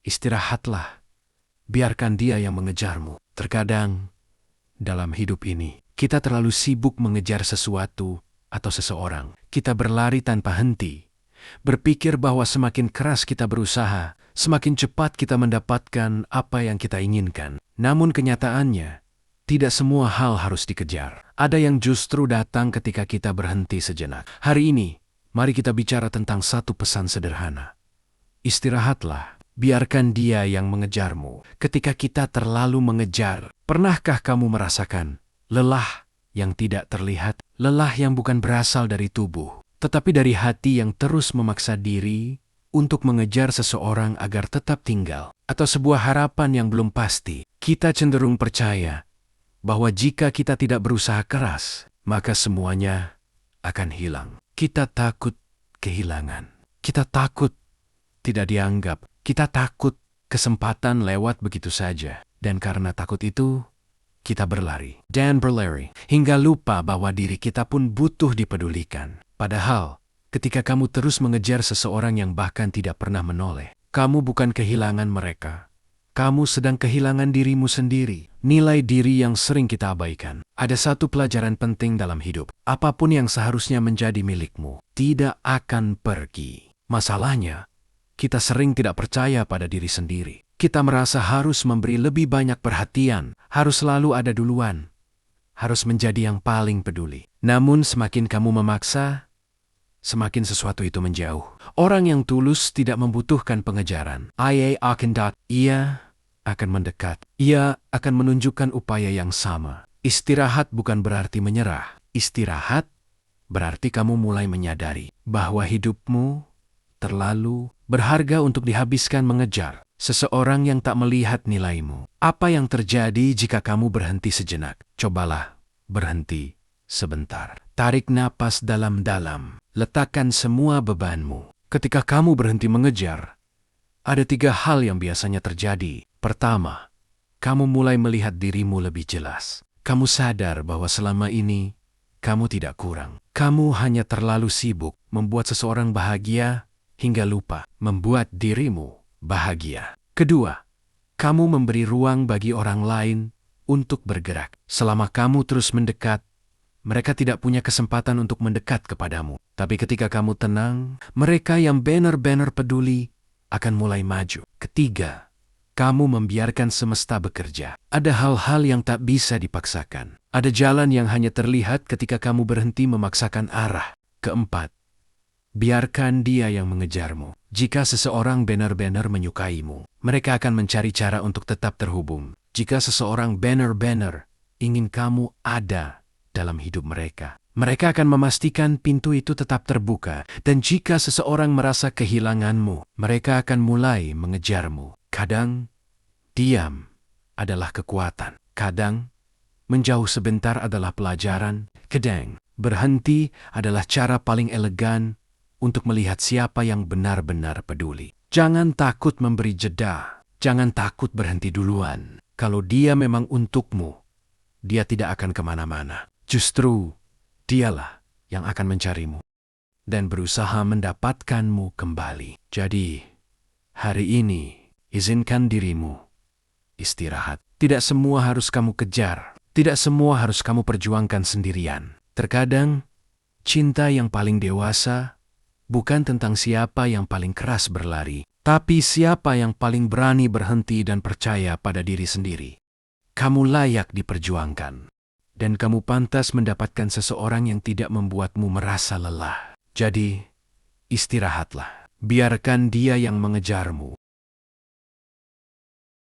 Istirahatlah, biarkan dia yang mengejarmu. Terkadang, dalam hidup ini, kita terlalu sibuk mengejar sesuatu atau seseorang. Kita berlari tanpa henti, berpikir bahwa semakin keras kita berusaha, semakin cepat kita mendapatkan apa yang kita inginkan. Namun kenyataannya, tidak semua hal harus dikejar. Ada yang justru datang ketika kita berhenti sejenak. Hari ini, mari kita bicara tentang satu pesan sederhana. Istirahatlah, biarkan dia yang mengejarmu. Ketika kita terlalu mengejar, pernahkah kamu merasakan lelah yang tidak terlihat? Lelah yang bukan berasal dari tubuh, tetapi dari hati yang terus memaksa diri untuk mengejar seseorang agar tetap tinggal, atau sebuah harapan yang belum pasti. Kita cenderung percaya bahwa jika kita tidak berusaha keras, maka semuanya akan hilang. Kita takut kehilangan. Kita takut tidak dianggap. Kita takut kesempatan lewat begitu saja. Dan karena takut itu, kita berlari dan berlari hingga lupa bahwa diri kita pun butuh dipedulikan. Padahal, ketika kamu terus mengejar seseorang yang bahkan tidak pernah menoleh, kamu bukan kehilangan mereka. Kamu sedang kehilangan dirimu sendiri. Nilai diri yang sering kita abaikan. Ada satu pelajaran penting dalam hidup. Apapun yang seharusnya menjadi milikmu, tidak akan pergi. Masalahnya, kita sering tidak percaya pada diri sendiri. Kita merasa harus memberi lebih banyak perhatian, harus selalu ada duluan, harus menjadi yang paling peduli. Namun semakin kamu memaksa, semakin sesuatu itu menjauh. Orang yang tulus tidak membutuhkan pengejaran. Ia akan mendekat. Ia akan menunjukkan upaya yang sama. Istirahat bukan berarti menyerah. Istirahat berarti kamu mulai menyadari bahwa hidupmu terlalu berharga untuk dihabiskan mengejar seseorang yang tak melihat nilaimu. Apa yang terjadi jika kamu berhenti sejenak? Cobalah berhenti sebentar. Tarik napas dalam-dalam. Letakkan semua bebanmu. Ketika kamu berhenti mengejar, ada 3 hal yang biasanya terjadi. Pertama, kamu mulai melihat dirimu lebih jelas. Kamu sadar bahwa selama ini, kamu tidak kurang. Kamu hanya terlalu sibuk membuat seseorang bahagia hingga lupa membuat dirimu bahagia. Kedua, kamu memberi ruang bagi orang lain untuk bergerak. Selama kamu terus mendekat, mereka tidak punya kesempatan untuk mendekat kepadamu. Tapi ketika kamu tenang, mereka yang benar-benar peduli akan mulai maju. Ketiga, kamu membiarkan semesta bekerja. Ada hal-hal yang tak bisa dipaksakan. Ada jalan yang hanya terlihat ketika kamu berhenti memaksakan arah. Keempat, biarkan dia yang mengejarmu. Jika seseorang benar-benar menyukaimu, mereka akan mencari cara untuk tetap terhubung. Jika seseorang benar-benar ingin kamu ada dalam hidup mereka, mereka akan memastikan pintu itu tetap terbuka. Dan jika seseorang merasa kehilanganmu, mereka akan mulai mengejarmu. Kadang, diam adalah kekuatan. Kadang, menjauh sebentar adalah pelajaran. Kadang, berhenti adalah cara paling elegan untuk melihat siapa yang benar-benar peduli. Jangan takut memberi jeda. Jangan takut berhenti duluan. Kalau dia memang untukmu, dia tidak akan kemana-mana. Justru, dialah yang akan mencarimu dan berusaha mendapatkanmu kembali. Jadi, hari ini, izinkan dirimu istirahat. Tidak semua harus kamu kejar. Tidak semua harus kamu perjuangkan sendirian. Terkadang, cinta yang paling dewasa bukan tentang siapa yang paling keras berlari, tapi siapa yang paling berani berhenti dan percaya pada diri sendiri. Kamu layak diperjuangkan, dan kamu pantas mendapatkan seseorang yang tidak membuatmu merasa lelah. Jadi, istirahatlah. Biarkan dia yang mengejarmu.